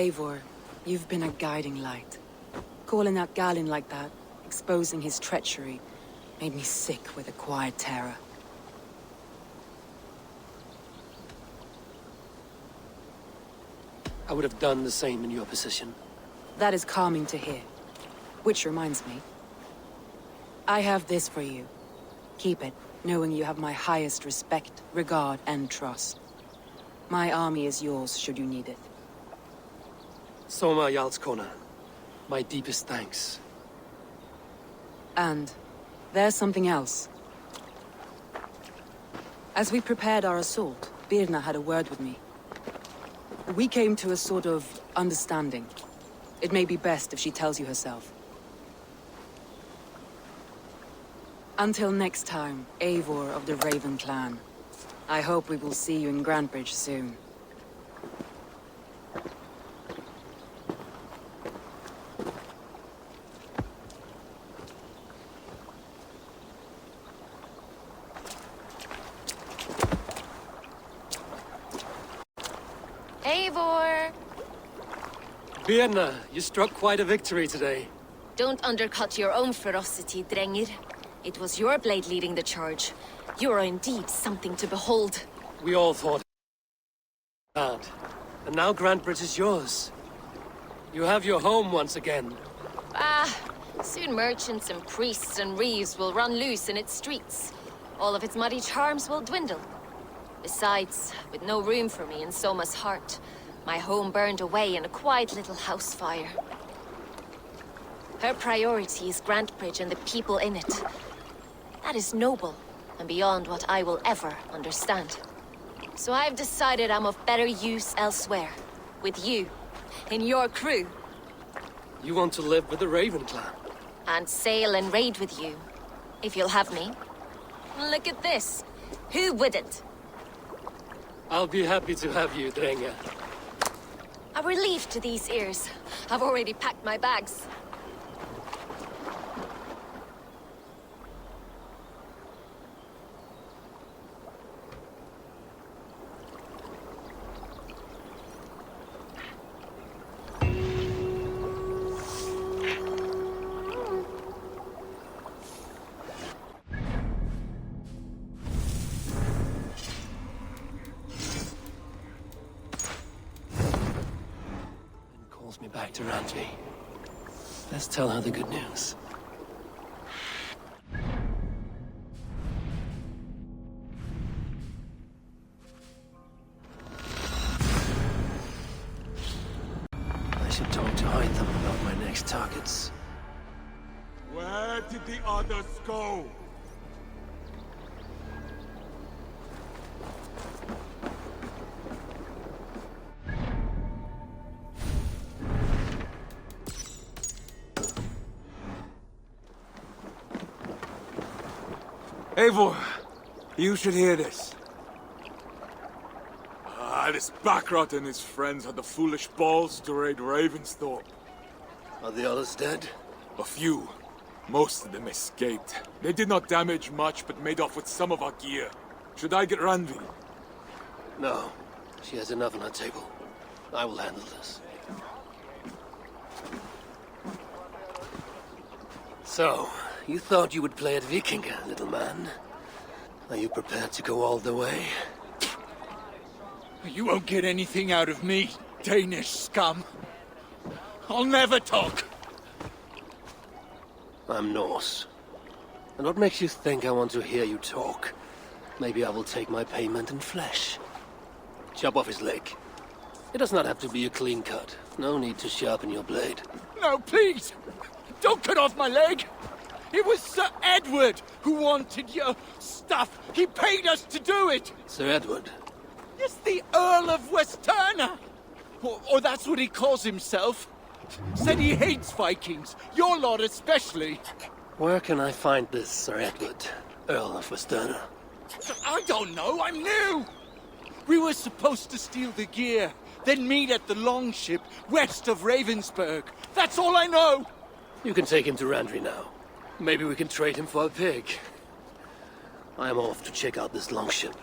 Eivor, you've been a guiding light. Calling out Galinn like that, exposing his treachery, made me sick with a quiet terror. I would have done the same in your position. That is calming to hear. Which reminds me. I have this for you. Keep it, knowing you have my highest respect, regard, and trust. My army is yours, should you need it. Soma Jarlskona, my deepest thanks. And there's something else. As we prepared our assault, Birna had a word with me. We came to a sort of understanding. It may be best if she tells you herself. Until next time, Eivor of the Raven clan. I hope we will see you in Grantebridge soon. Eivor! Birna, you struck quite a victory today. Don't undercut your own ferocity, Drengir. It was your blade leading the charge. You are indeed something to behold. We all thought bad. And now Grantebridge is yours. You have your home once again. Soon merchants and priests and reeves will run loose in its streets. All of its muddy charms will dwindle. Besides, with no room for me in Soma's heart, my home burned away in a quiet little house fire. Her priority is Grantebridge and the people in it. That is noble, and beyond what I will ever understand. So I've decided I'm of better use elsewhere. With you, in your crew. You want to live with the Raven clan? And sail and raid with you, if you'll have me. Look at this. Who wouldn't? I'll be happy to have you, Drenge. A relief to these ears. I've already packed my bags. Me back to Randvi. Let's tell her the good news. I should talk to Hytham about my next targets. Where did the others go? Eivor, you should hear this. This Backrot and his friends had the foolish balls to raid Ravensthorpe. Are the others dead? A few. Most of them escaped. They did not damage much, but made off with some of our gear. Should I get Randvi? No. She has enough on her table. I will handle this. So, you thought you would play at Vikinga, little man? Are you prepared to go all the way? You won't get anything out of me, Danish scum. I'll never talk. I'm Norse. And what makes you think I want to hear you talk? Maybe I will take my payment in flesh. Chop off his leg. It does not have to be a clean cut. No need to sharpen your blade. No, please! Don't cut off my leg! It was Sir Edward who wanted your stuff. He paid us to do it! Sir Edward? Yes, the Earl of Westerna! Or that's what he calls himself. Said he hates Vikings, your lot especially. Where can I find this Sir Edward, Earl of Westerna? I don't know, I'm new! We were supposed to steal the gear, then meet at the longship west of Ravensburg. That's all I know! You can take him to Randvi now. Maybe we can trade him for a pig. I am off to check out this longship.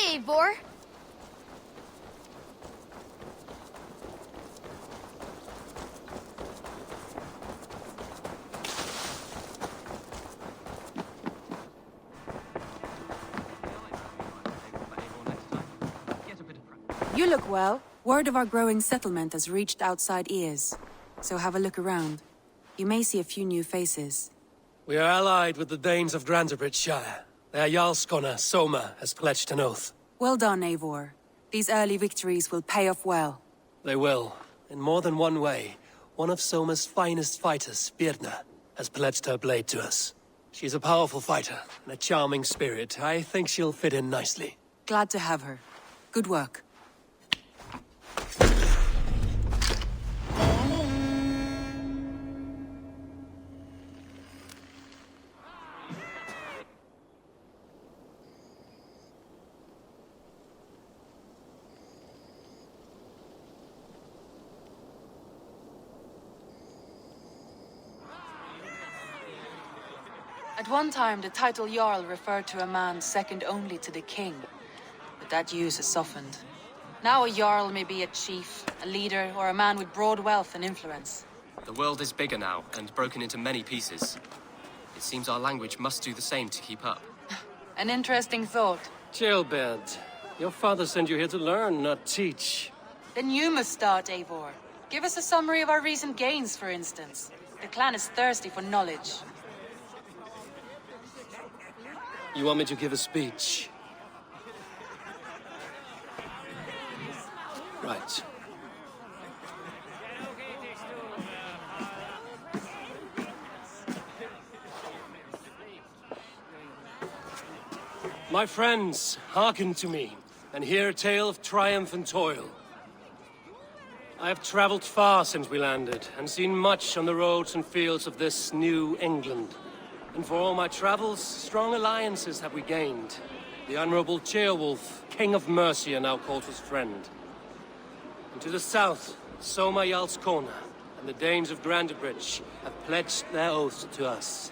Hi, Eivor. You look well. Word of our growing settlement has reached outside ears. So have a look around. You may see a few new faces. We are allied with the Danes of Shire. Their Jarlskona, Soma, has pledged an oath. Well done, Eivor. These early victories will pay off well. They will. In more than one way. One of Soma's finest fighters, Birna, has pledged her blade to us. She's a powerful fighter and a charming spirit. I think she'll fit in nicely. Glad to have her. Good work. At one time, the title Jarl referred to a man second only to the king. But that use has softened. Now a Jarl may be a chief, a leader, or a man with broad wealth and influence. The world is bigger now, and broken into many pieces. It seems our language must do the same to keep up. An interesting thought. Chill, Bert. Your father sent you here to learn, not teach. Then you must start, Eivor. Give us a summary of our recent gains, for instance. The clan is thirsty for knowledge. You want me to give a speech? Right. My friends, hearken to me, and hear a tale of triumph and toil. I have traveled far since we landed, and seen much on the roads and fields of this new England. And for all my travels, strong alliances have we gained. The Honorable Ceolwulf, King of Mercia, now calls his friend. And to the south, Soma Jarlskona and the Danes of Grandebridge have pledged their oaths to us.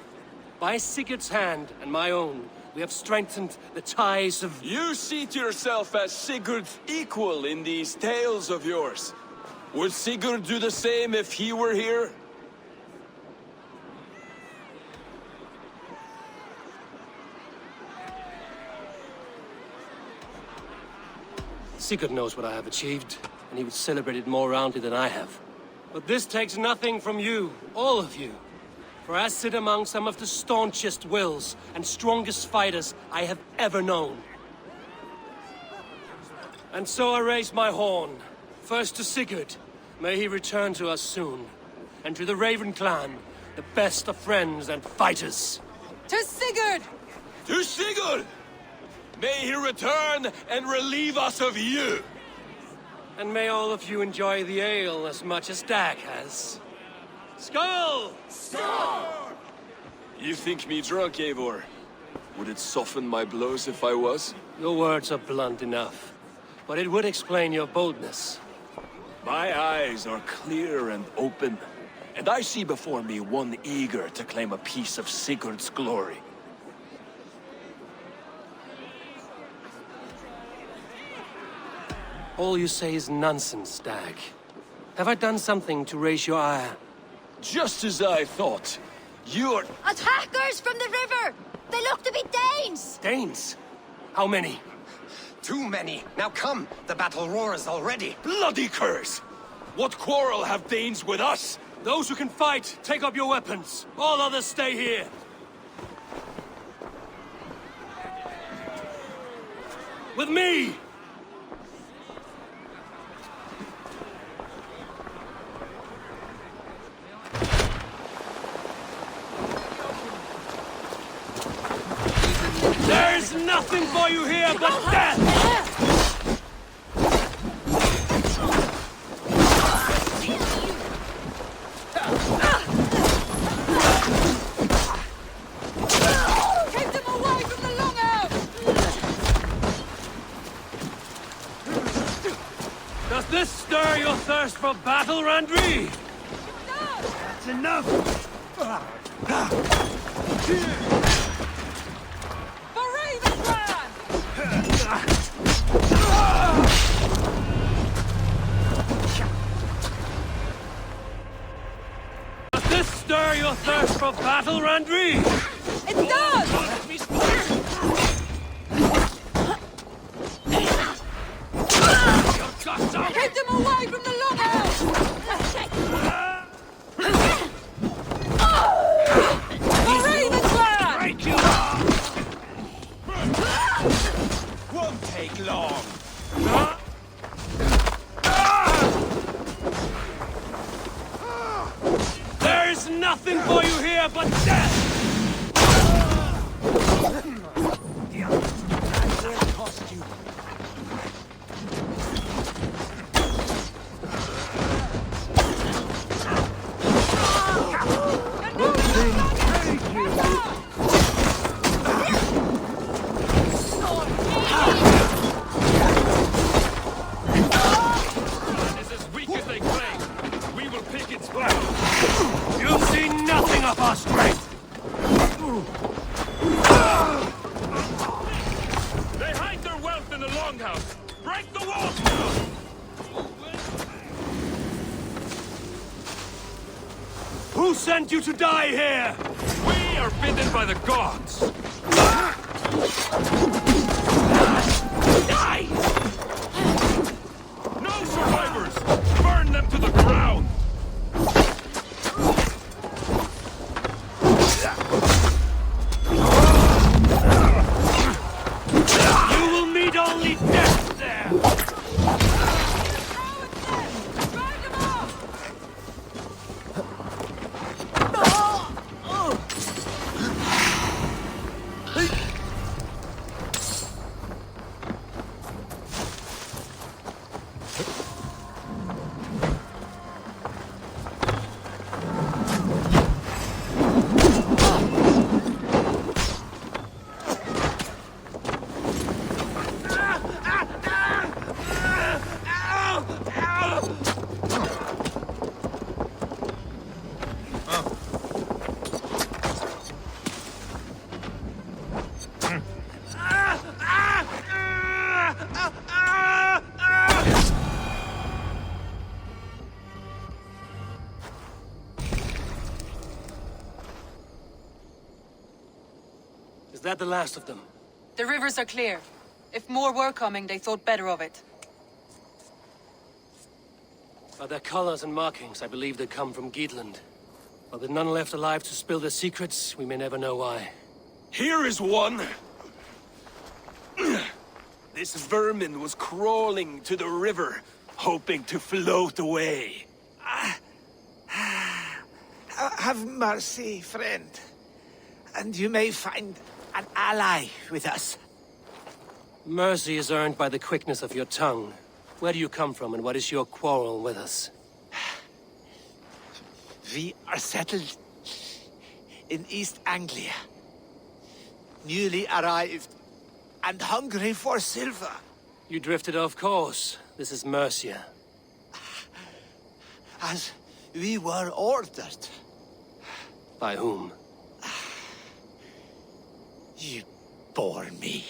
By Sigurd's hand and my own, we have strengthened the ties of... You seat yourself as Sigurd's equal in these tales of yours. Would Sigurd do the same if he were here? Sigurd knows what I have achieved, and he would celebrate it more roundly than I have. But this takes nothing from you, all of you. For I sit among some of the staunchest wills and strongest fighters I have ever known. And so I raise my horn, first to Sigurd, may he return to us soon, and to the Raven clan, the best of friends and fighters. To Sigurd! To Sigurd! May he return and relieve us of you! And may all of you enjoy the ale as much as Dag has. Skull! You think me drunk, Eivor? Would it soften my blows if I was? Your words are blunt enough, but it would explain your boldness. My eyes are clear and open, and I see before me one eager to claim a piece of Sigurd's glory. All you say is nonsense, Dag. Have I done something to raise your ire? Just as I thought. You're... Attackers from the river! They look to be Danes! Danes? How many? Too many. Now come, the battle roars already. Bloody curse! What quarrel have Danes with us? Those who can fight, take up your weapons. All others stay here. With me! There's nothing for you here but death! Keep them away from the longhouse! Does this stir your thirst for battle, Randri? That's enough! For Raven clan! thirst for battle, Randri? It does! Let me stop. Keep them away from the longhouse! Break you! Won't take long. There's nothing for you here but death! That will cost you. Is as weak as they claim. We will pick its brain. You've seen nothing of our strength! They hide their wealth in the longhouse. Break the walls down! Who sent you to die here? We are bidden by the gods. Die! No survivors! Burn them to the ground! You will meet only death there! Is that the last of them? The rivers are clear. If more were coming, they thought better of it. By their colors and markings, I believe they come from Geatland. But with none left alive to spill their secrets, we may never know why. Here is one. This vermin was crawling to the river, hoping to float away. Have mercy, friend. And you may find an ally with us. Mercy is earned by the quickness of your tongue. Where do you come from, and what is your quarrel with us? We are settled in East Anglia. Newly arrived and hungry for silver. You drifted off course. This is Mercia. As we were ordered. By whom? You bore me.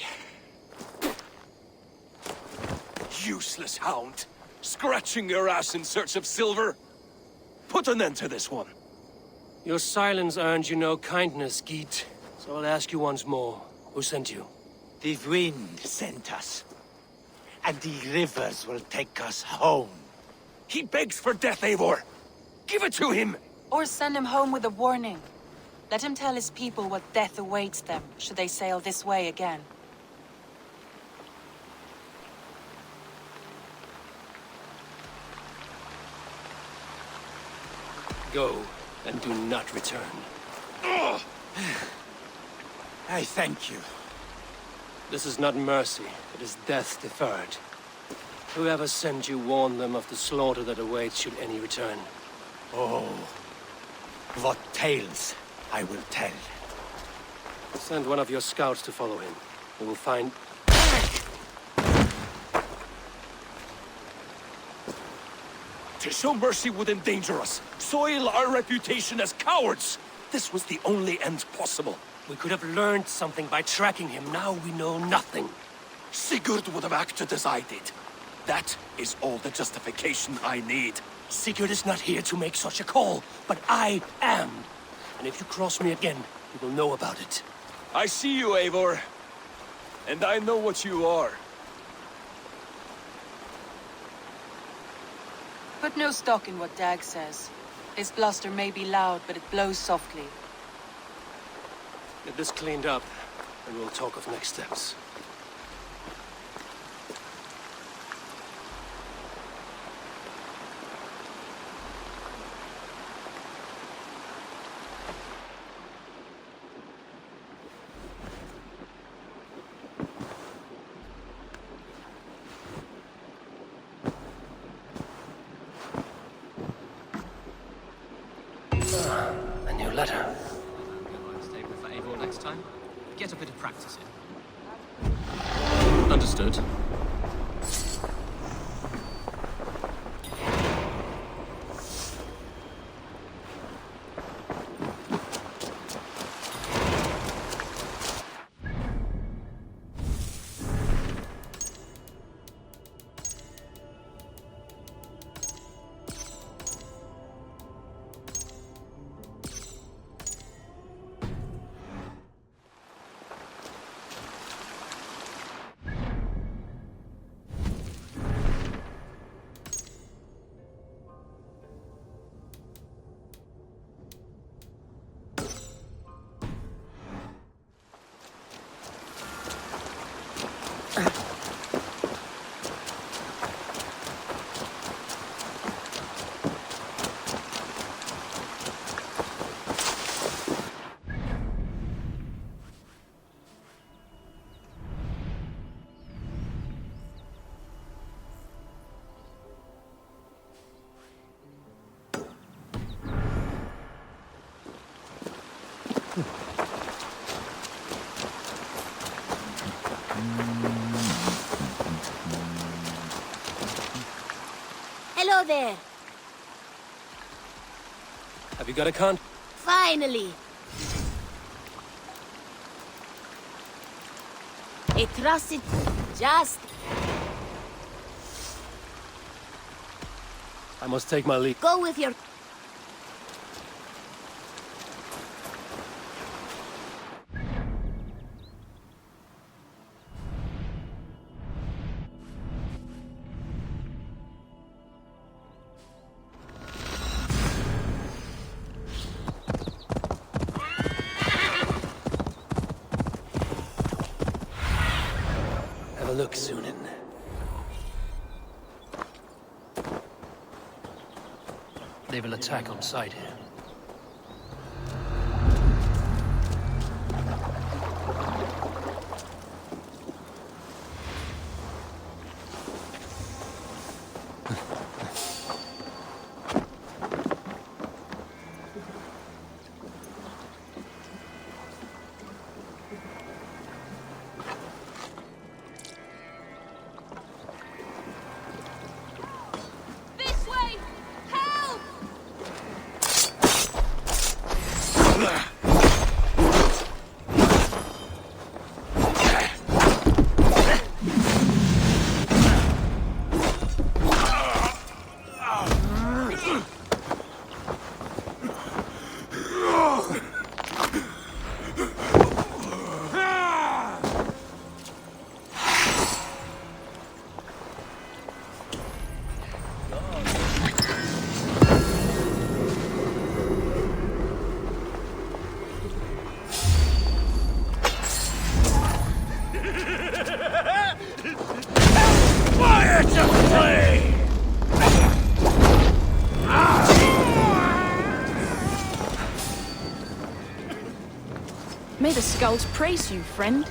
Useless hound. Scratching your ass in search of silver. Put an end to this one. Your silence earned you no kindness, Geet. So I'll ask you once more. Who sent you? The wind sent us. And the rivers will take us home. He begs for death, Eivor. Give it to him. Or send him home with a warning. Let him tell his people what death awaits them, should they sail this way again. Go, and do not return. I thank you. This is not mercy, it is death deferred. Whoever sent you warned them of the slaughter that awaits should any return. Oh, what tales I will tell. Send one of your scouts to follow him. We will find... To show mercy would endanger us, soil our reputation as cowards. This was the only end possible. We could have learned something by tracking him. Now we know nothing. Sigurd would have acted as I did. That is all the justification I need. Sigurd is not here to make such a call, but I am. And if you cross me again, you will know about it. I see you, Eivor. And I know what you are. Put no stock in what Dag says. His bluster may be loud, but it blows softly. Get this cleaned up, and we'll talk of next steps. A new letter. Table for Eivor next time. Get a bit of practice in. Understood. Hello there. Have you got a con? Finally. A trusted... Just... I must take my leave. Go with your... Have a look, Sunan. They will attack on sight here. This way! Help! May the skulls praise you, friend.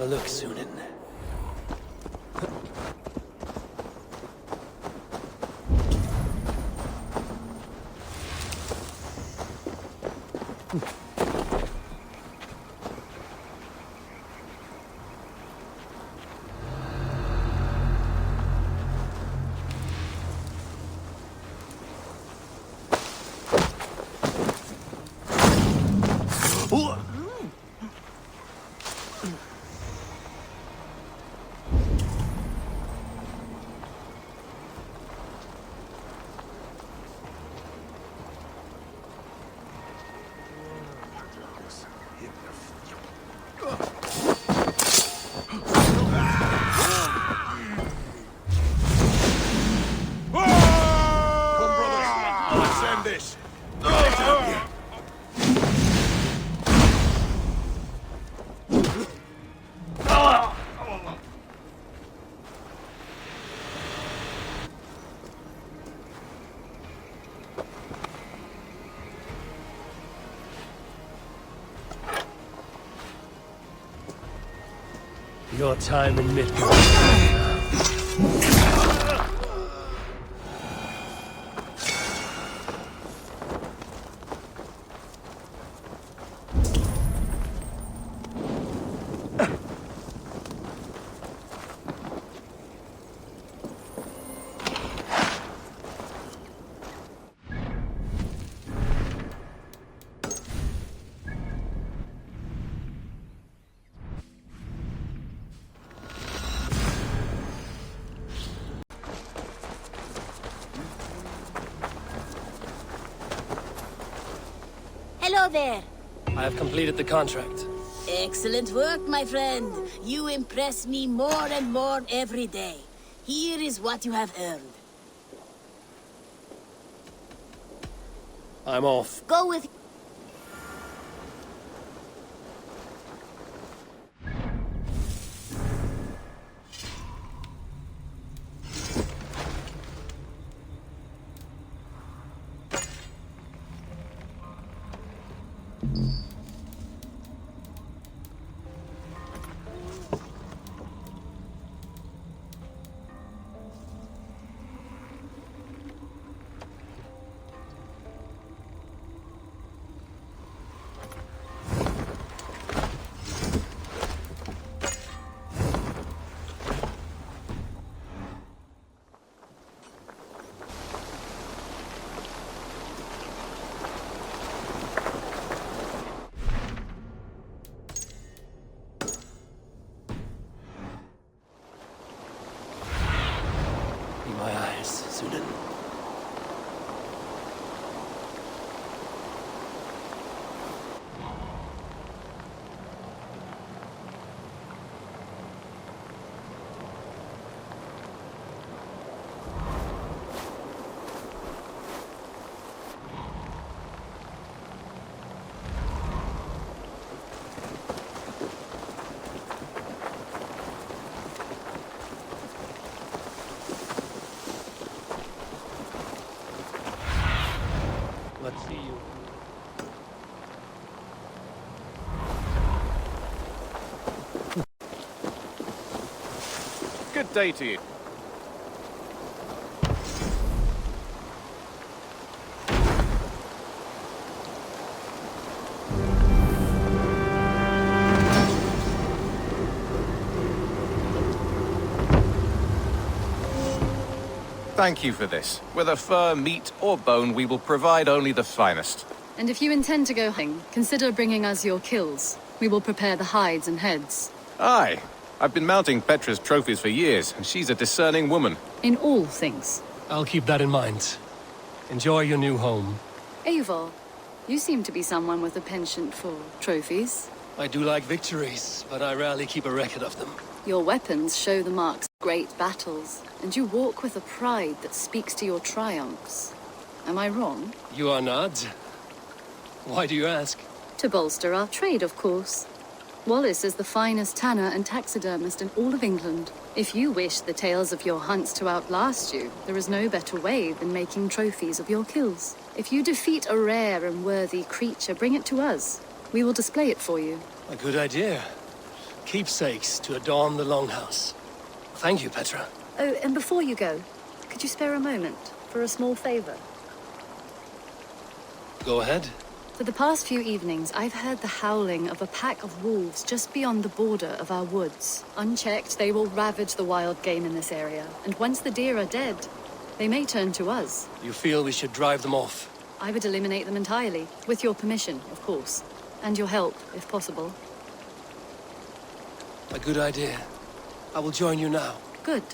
a look, Sunan. Your time in Midgard. Hello there. I have completed the contract. Excellent work, my friend. You impress me more and more every day. Here is what you have earned. I'm off. Go with... In my eyes, Sunan. Let's see you. Good day to you. Thank you for this. Whether fur, meat, or bone, we will provide only the finest. And if you intend to go hunting, consider bringing us your kills. We will prepare the hides and heads. Aye. I've been mounting Petra's trophies for years, and she's a discerning woman. In all things. I'll keep that in mind. Enjoy your new home. Eivor, you seem to be someone with a penchant for trophies. I do like victories, but I rarely keep a record of them. Your weapons show the marks of great battles, and you walk with a pride that speaks to your triumphs. Am I wrong? You are not. Why do you ask? To bolster our trade, of course. Wallace is the finest tanner and taxidermist in all of England. If you wish the tales of your hunts to outlast you, there is no better way than making trophies of your kills. If you defeat a rare and worthy creature, bring it to us. We will display it for you. A good idea. keepsakes to adorn the longhouse. Thank you, Petra. Oh, and before you go, could you spare a moment for a small favor? Go ahead. For the past few evenings, I've heard the howling of a pack of wolves just beyond the border of our woods. Unchecked, they will ravage the wild game in this area, and once the deer are dead, they may turn to us. You feel we should drive them off? I would eliminate them entirely, with your permission, of course, and your help, if possible. A good idea. I will join you now. Good.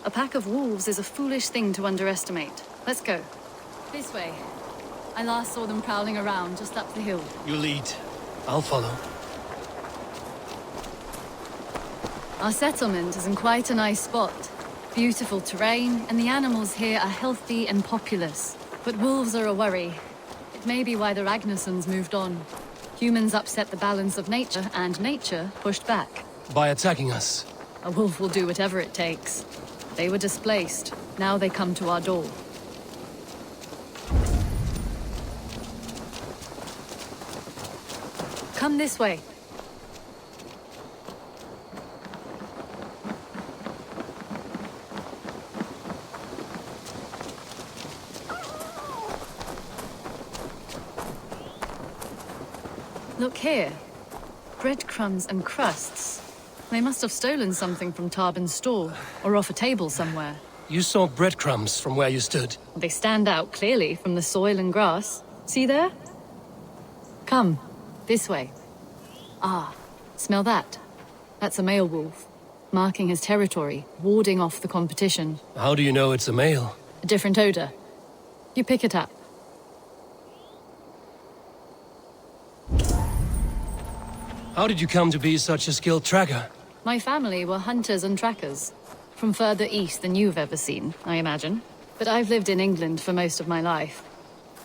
A pack of wolves is a foolish thing to underestimate. Let's go. This way. I last saw them prowling around just up the hill. You lead. I'll follow. Our settlement is in quite a nice spot. Beautiful terrain, and the animals here are healthy and populous. But wolves are a worry. It may be why the Ragnarsons moved on. Humans upset the balance of nature, and nature pushed back. By attacking us? A wolf will do whatever it takes. They were displaced. Now they come to our door. Come this way. Look here. Breadcrumbs and crusts. They must have stolen something from Tarbin's store, or off a table somewhere. You saw breadcrumbs from where you stood. They stand out clearly from the soil and grass. See there? Come. This way. Ah, smell that? That's a male wolf, marking his territory, warding off the competition. How do you know it's a male? A different odor. You pick it up. How did you come to be such a skilled tracker? My family were hunters and trackers. From further east than you've ever seen, I imagine. But I've lived in England for most of my life.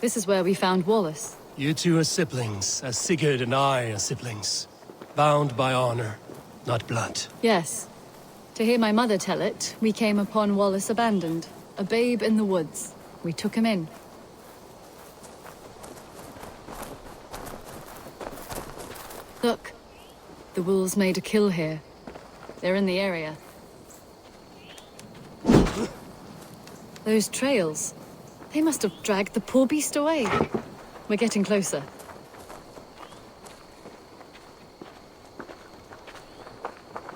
This is where we found Wallace. You two are siblings, as Sigurd and I are siblings. Bound by honor, not blood. Yes. To hear my mother tell it, we came upon Wallace abandoned, a babe in the woods. We took him in. Look, the wolves made a kill here. They're in the area. Those trails, they must have dragged the poor beast away. We're getting closer.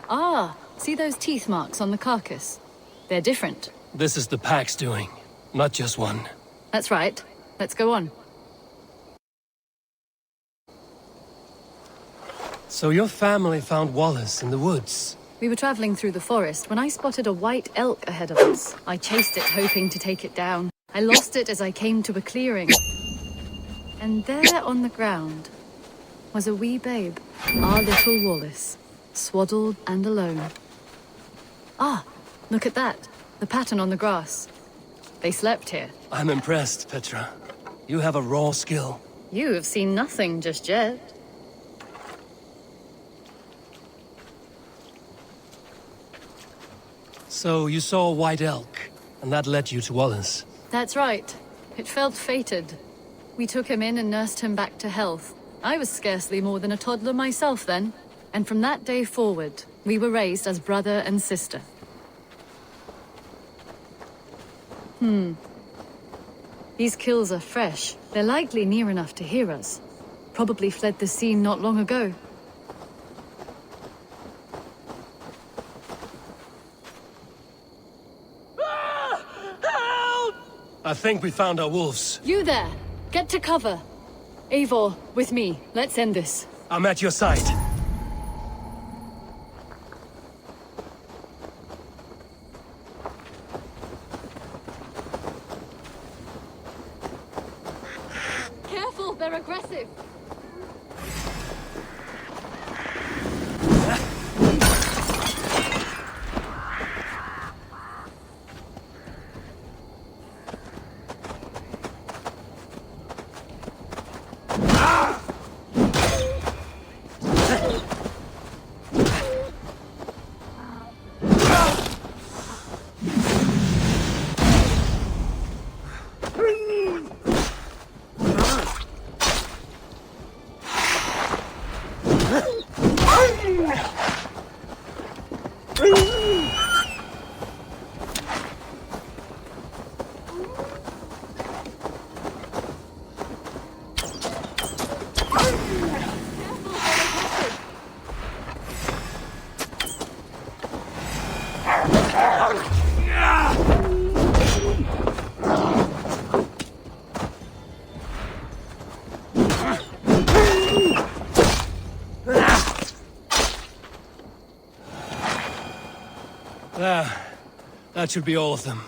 Ah, see those teeth marks on the carcass? They're different. This is the pack's doing, not just one. That's right. Let's go on. So your family found Wallace in the woods? We were traveling through the forest when I spotted a white elk ahead of us. I chased it, hoping to take it down. I lost it as I came to a clearing. And there on the ground was a wee babe, our little Wallace, swaddled and alone. Ah, look at that, the pattern on the grass. They slept here. I'm impressed, Petra. You have a raw skill. You have seen nothing just yet. So you saw a white elk, and that led you to Wallace? That's right. It felt fated. We took him in and nursed him back to health. I was scarcely more than a toddler myself then. And from that day forward, we were raised as brother and sister. These kills are fresh. They're likely near enough to hear us. Probably fled the scene not long ago. I think we found our wolves. You there! Get to cover! Eivor, with me. Let's end this. I'm at your side. Careful, they're aggressive! That should be all of them.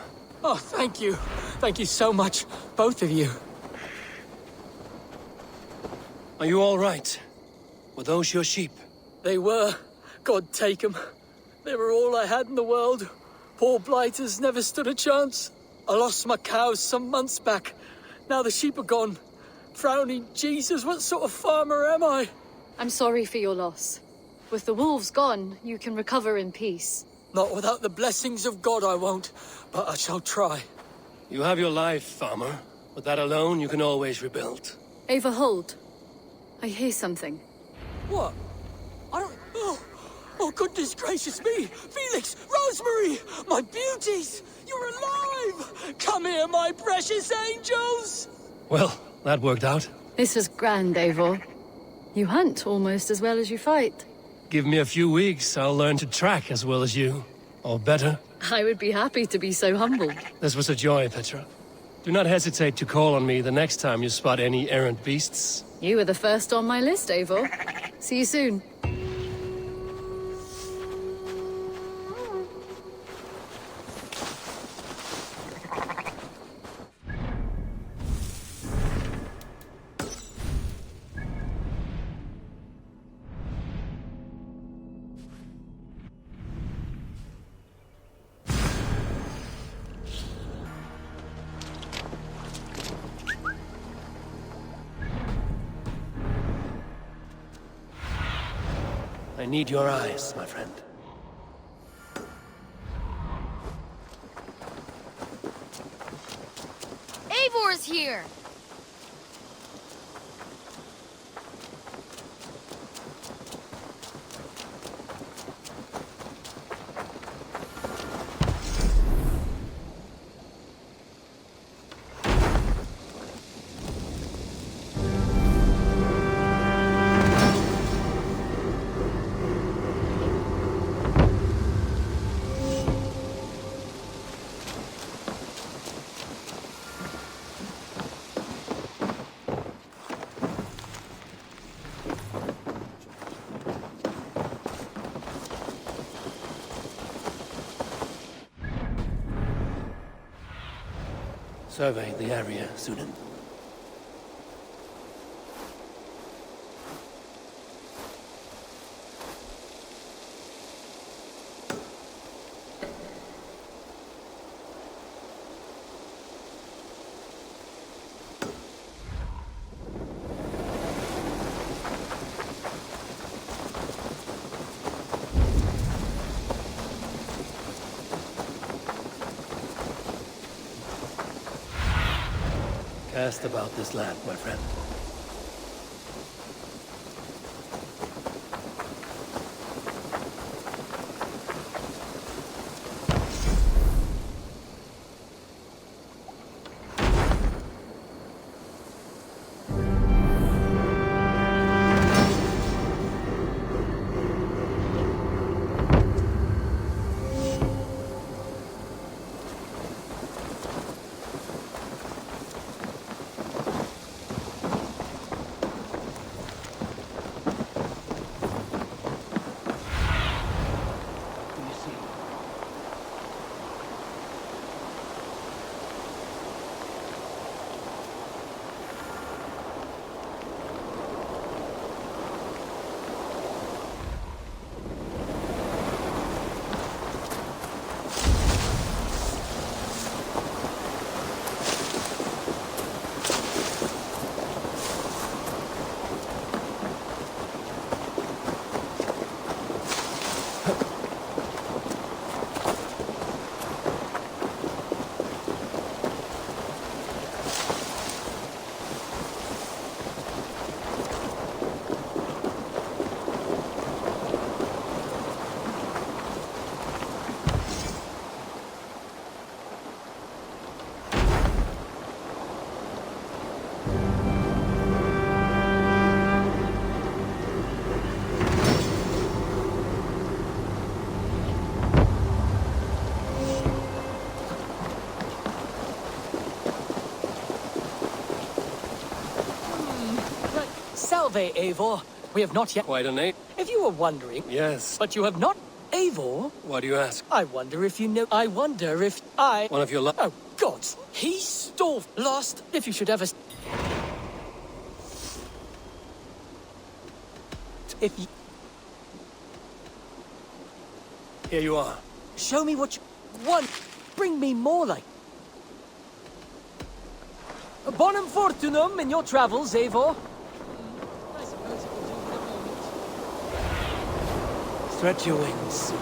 Oh, thank you. Thank you so much, both of you. Are you all right? Were those your sheep? They were. God take them. They were all I had in the world. Poor blighters never stood a chance. I lost my cows some months back. Now the sheep are gone. Frowning Jesus, what sort of farmer am I? I'm sorry for your loss. With the wolves gone, you can recover in peace. Not without the blessings of God I won't, but I shall try. You have your life, farmer. With that alone, you can always rebuild. Ava, hold. I hear something. What? I don't... Oh, goodness gracious me! Felix! Rosemary! My beauties! You're alive! Come here, my precious angels! Well, that worked out. This is grand, Eivor. You hunt almost as well as you fight. Give me a few weeks, I'll learn to track as well as you. Or better. I would be happy to be so humbled. This was a joy, Petra. Do not hesitate to call on me the next time you spot any errant beasts. You were the first on my list, Eivor. See you soon. I need your eyes, my friend. Eivor's here! Survey the area, Sunan. Cast about this land, my friend. Salve, Eivor. We have not yet... Quite innate. If you were wondering... Yes. But you have not... Eivor? Why do you ask? I wonder if you know... I wonder if I... One of your Oh, gods! He stole... Lost... If you should ever... If you... Here you are. Show me what you want. Bring me more like... Bonum fortunum in your travels, Eivor. I suppose it will do for the moment. Stretch your wings.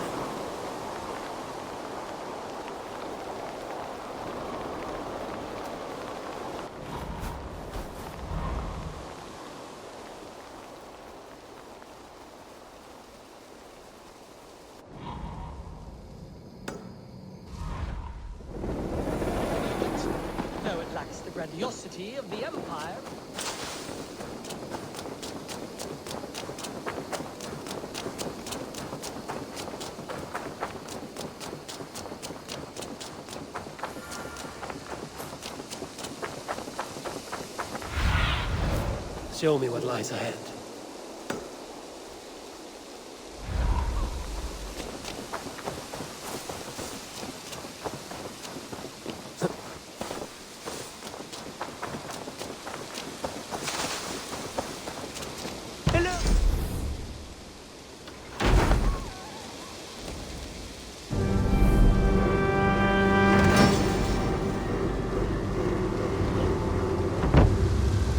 Though it lacks the grandiosity of the Empire. Show me what lies ahead.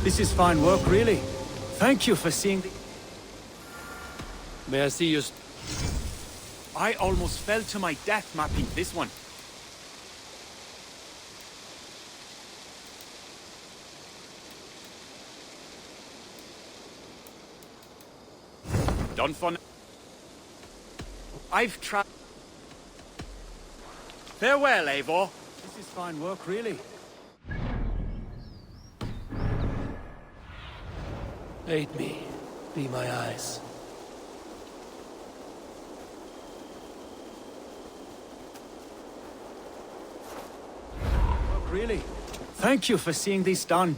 This is fine work, really. Thank you for seeing the... May I see your... I almost fell to my death mapping this one. Done for... I've tried... Farewell, Eivor. This is fine work, really. Aid me. Be my eyes. Really? Thank you for seeing this done.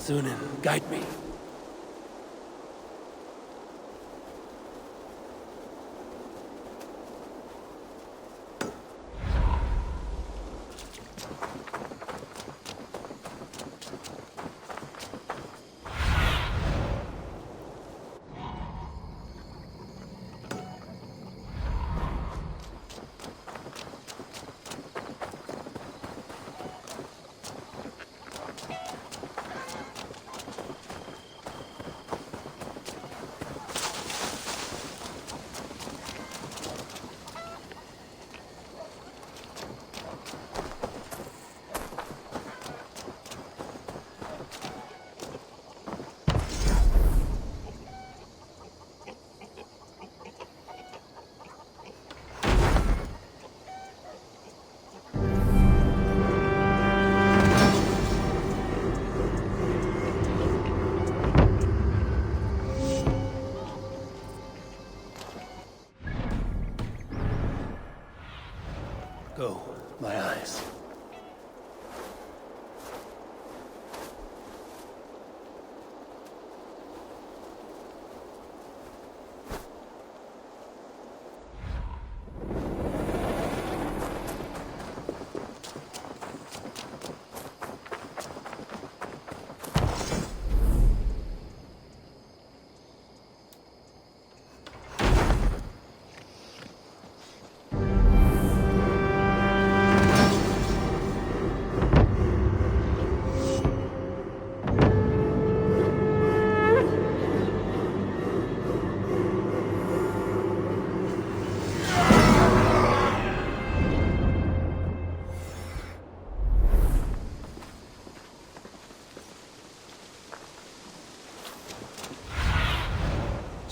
Sunan, guide me.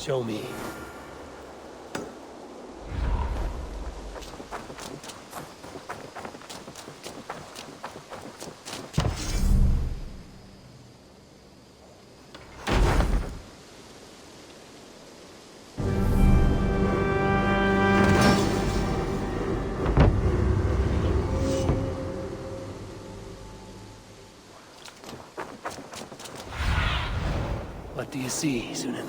Show me. What do you see, Sunan?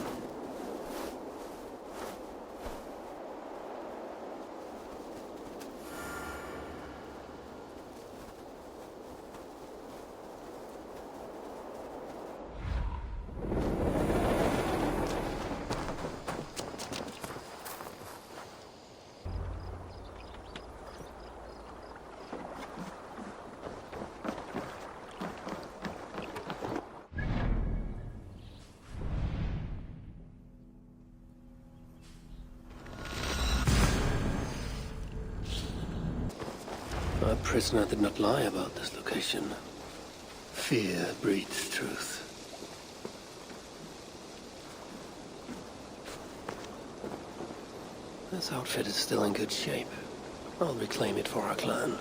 Our prisoner did not lie about this location. Fear breeds truth. This outfit is still in good shape. I'll reclaim it for our clan.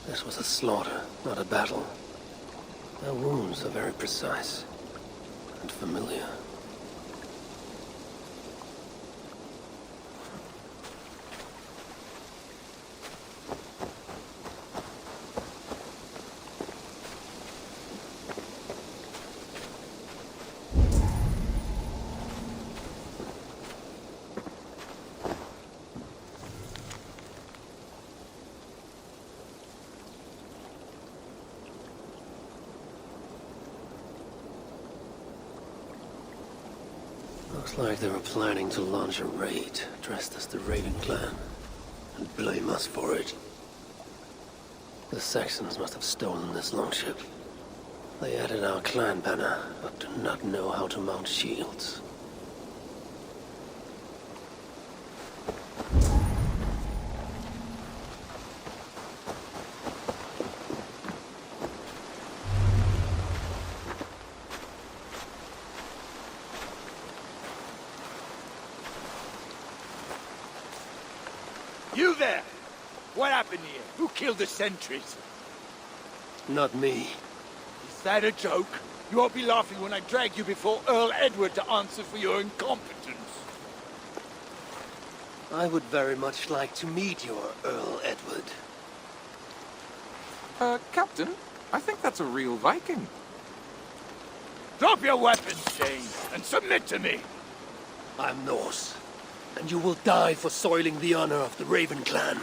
This was a slaughter, not a battle. Their wounds are very precise and familiar. Looks like they were planning to launch a raid, dressed as the Raven clan, and blame us for it. The Saxons must have stolen this longship. They added our clan banner, but do not know how to mount shields. You there! What happened here? Who killed the sentries? Not me. Is that a joke? You won't be laughing when I drag you before Earl Edward to answer for your incompetence. I would very much like to meet your Earl Edward. Captain, I think that's a real Viking. Drop your weapons, Shane, and submit to me! I'm Norse, and you will die for soiling the honor of the Raven clan.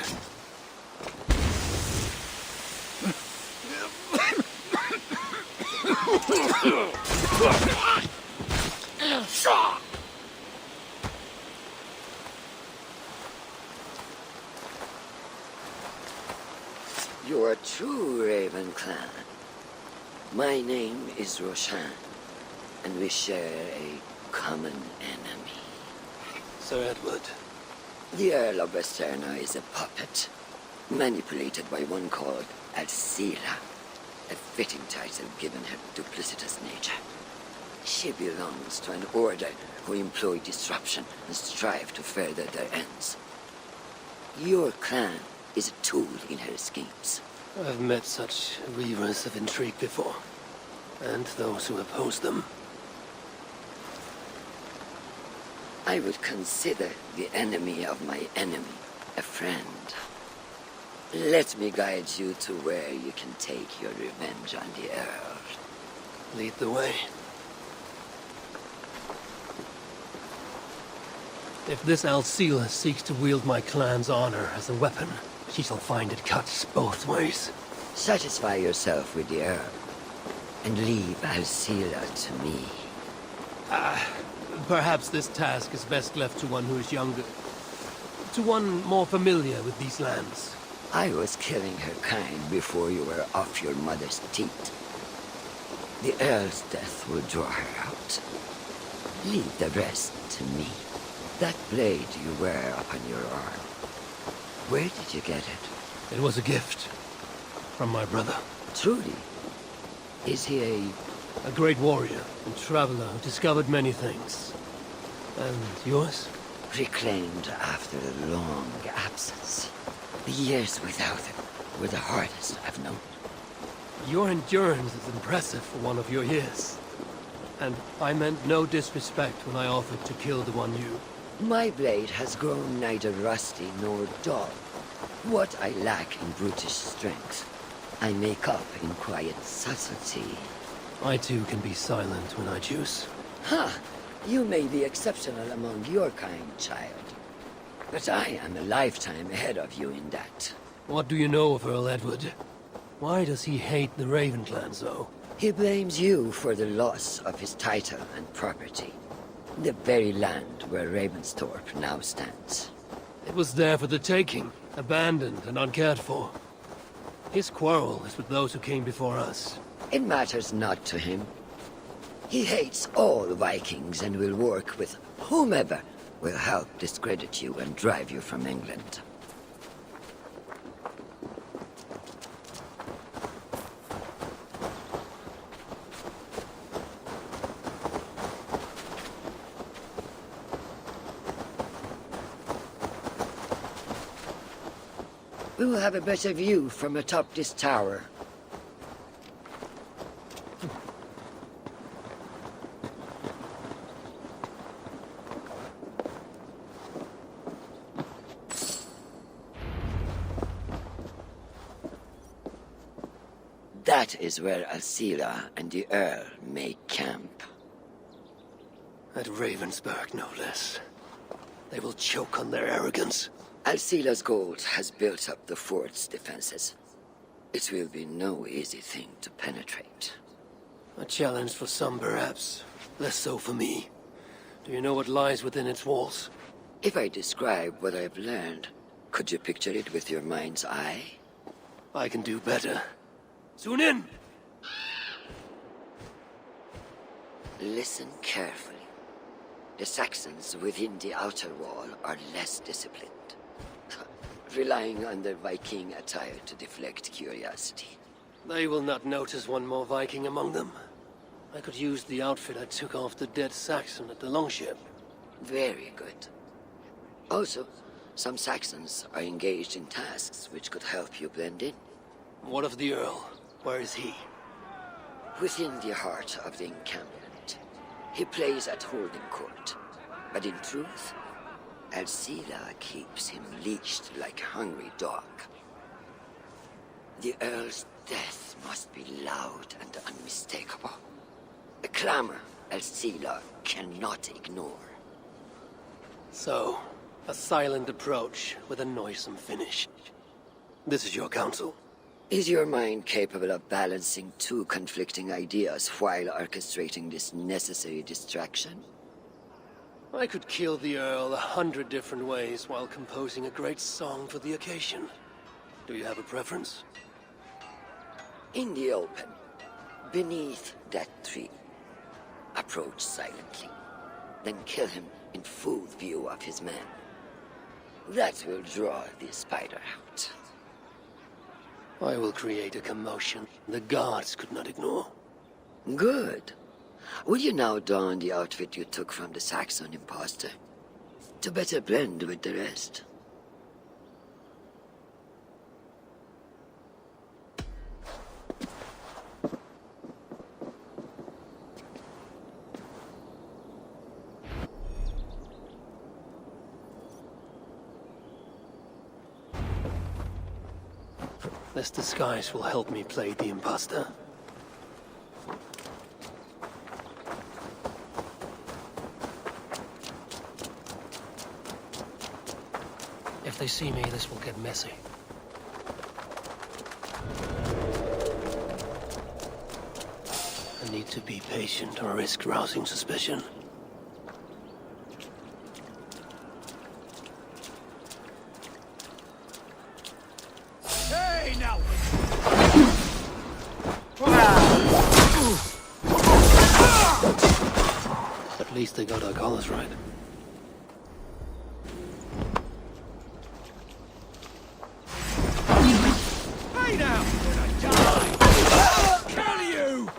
You are true, Raven clan. My name is Roshan, and we share a common enemy. Sir Edward. The Earl of Westerna is a puppet, manipulated by one called Alcila, a fitting title given her duplicitous nature. She belongs to an order who employ disruption and strive to further their ends. Your clan is a tool in her schemes. I've met such weavers of intrigue before, and those who oppose them. I would consider the enemy of my enemy a friend. Let me guide you to where you can take your revenge on the Earl. Lead the way. If this Alcila seeks to wield my clan's honor as a weapon, she shall find it cuts both ways. Satisfy yourself with the Earl, and leave Alcila to me. Perhaps this task is best left to one who is younger. To one more familiar with these lands. I was killing her kind before you were off your mother's teat. The Earl's death will draw her out. Leave the rest to me. That blade you wear upon your arm, where did you get it? It was a gift from my brother. Truly? Is he a great warrior and traveler who discovered many things. And yours? reclaimed after a long absence? The years without him were the hardest I've known. Your endurance is impressive for one of your years. And I meant no disrespect when I offered to kill the one you... My blade has grown neither rusty nor dull. What I lack in brutish strength, I make up in quiet subtlety. I too can be silent when I choose. Ha! You may be exceptional among your kind, child. But I am a lifetime ahead of you in that. What do you know of Earl Edward? Why does he hate the Raven clan so? He blames you for the loss of his title and property. The very land where Ravensthorpe now stands. It was there for the taking, abandoned and uncared for. His quarrel is with those who came before us. It matters not to him. He hates all Vikings and will work with whomever will help discredit you and drive you from England. We will have a better view from atop this tower. That is where Alcila and the Earl make camp. At Ravensburg, no less. They will choke on their arrogance. Alcila's gold has built up the fort's defenses. It will be no easy thing to penetrate. A challenge for some, perhaps. Less so for me. Do you know what lies within its walls? If I describe what I've learned, could you picture it with your mind's eye? I can do better. Soon in! Listen carefully. The Saxons within the outer wall are less disciplined, relying on their Viking attire to deflect curiosity. They will not notice one more Viking among them. I could use the outfit I took off the dead Saxon at the longship. Very good. Also, some Saxons are engaged in tasks which could help you blend in. What of the Earl? Where is he? Within the heart of the encampment. He plays at holding court. But in truth, Alcila keeps him leashed like a hungry dog. The Earl's death must be loud and unmistakable. A clamor Alcila cannot ignore. So, a silent approach with a noisome finish. This is your counsel. Is your mind capable of balancing two conflicting ideas while orchestrating this necessary distraction? I could kill the Earl 100 different ways while composing a great song for the occasion. Do you have a preference? In the open, beneath that tree. Approach silently, then kill him in full view of his men. That will draw the spider out. I will create a commotion the guards could not ignore. Good. Will you now don the outfit you took from the Saxon imposter? To better blend with the rest. This disguise will help me play the imposter. If they see me, this will get messy. I need to be patient or risk rousing suspicion. Hey, now! At least they got our colors right. Hey, now! When I die! Kill you!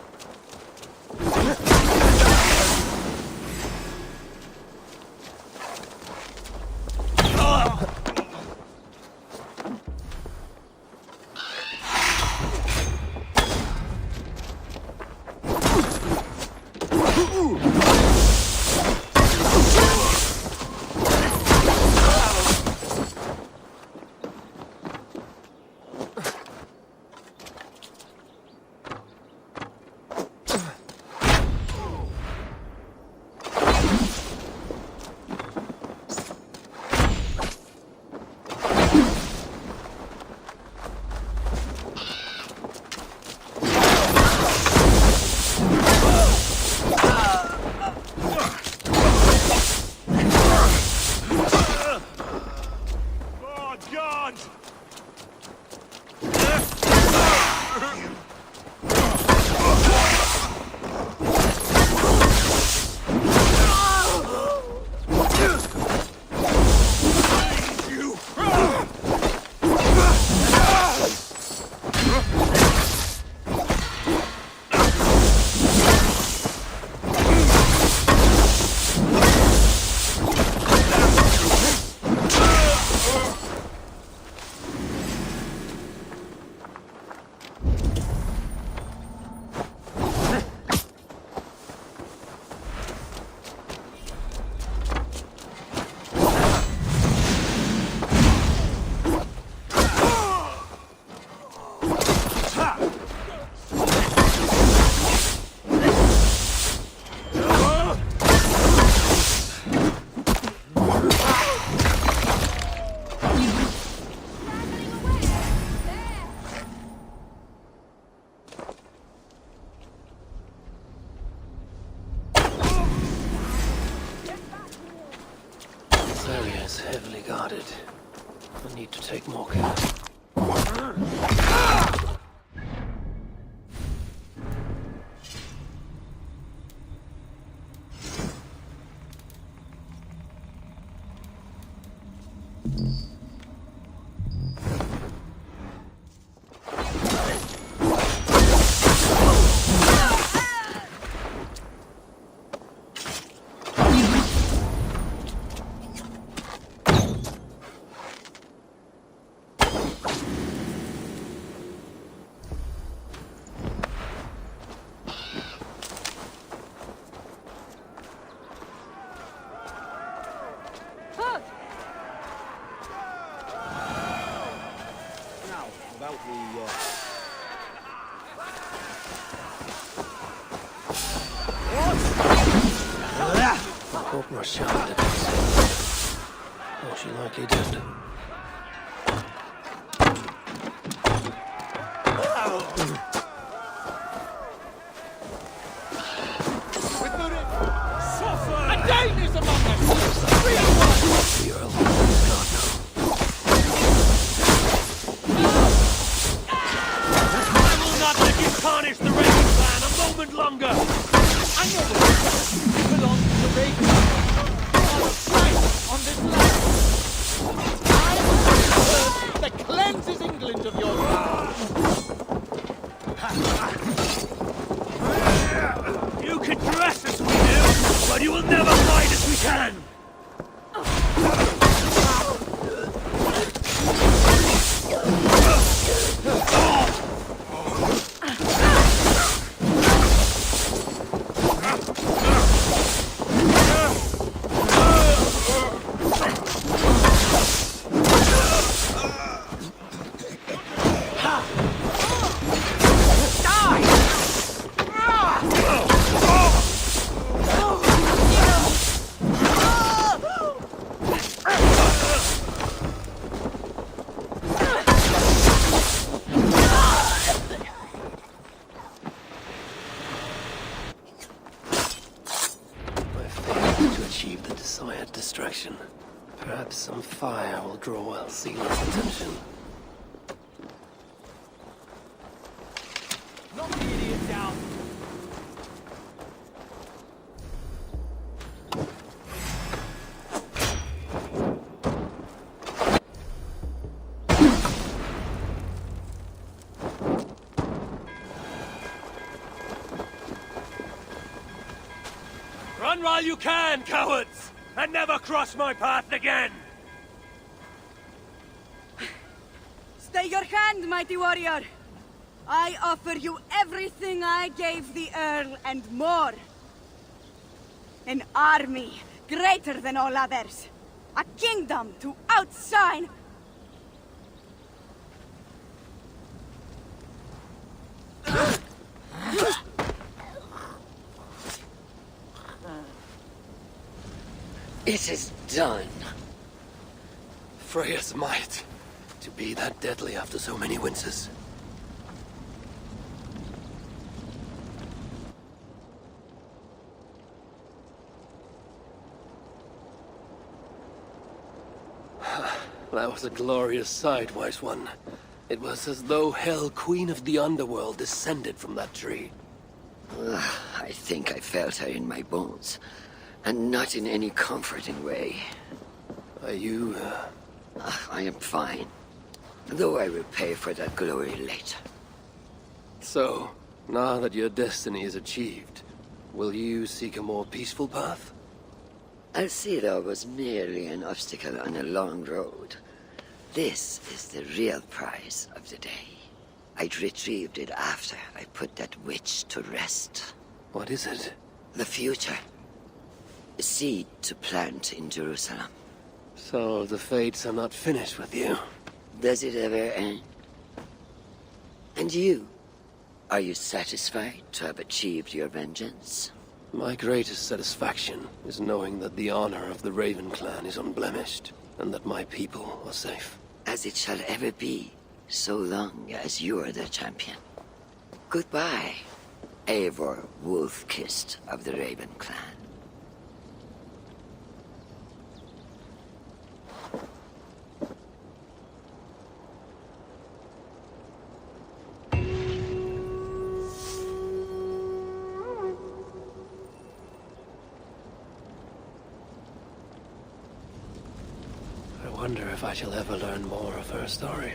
guarded. I need to take more care. I hope Rochelle didn't see. Oh, she likely did. A Dane is among us! Real one! The Earl is gone now. I will not let you tarnish the Raven clan a moment longer! I know this. You belong to the Raven clan. You are a blight on this land. I am the curse that cleanses England of your wrath. You can dress as we do, but you will never fight as we can! Desired distraction. Perhaps some fire will draw Alcila's attention. Knock the idiot down. Run while you can, cowards! And never cross my path again! Stay your hand, mighty warrior! I offer you everything I gave the Earl and more. An army greater than all others. A kingdom to outshine. It is done. Freya's might. To be that deadly after so many winters. That was a glorious sight, Wise One. It was as though Hell, Queen of the Underworld, descended from that tree. I think I felt her in my bones. And not in any comforting way. Are you, I am fine. Though I will pay for that glory later. So, now that your destiny is achieved, will you seek a more peaceful path? Alcida was merely an obstacle on a long road. This is the real prize of the day. I'd retrieved it after I put that witch to rest. What is it? The future. A seed to plant in Jerusalem. So the fates are not finished with you? Does it ever end? And you? Are you satisfied to have achieved your vengeance? My greatest satisfaction is knowing that the honor of the Raven clan is unblemished, and that my people are safe. As it shall ever be, so long as you are the champion. Goodbye, Eivor Wolf-Kissed of the Raven clan. wonder if I shall ever learn more of her story.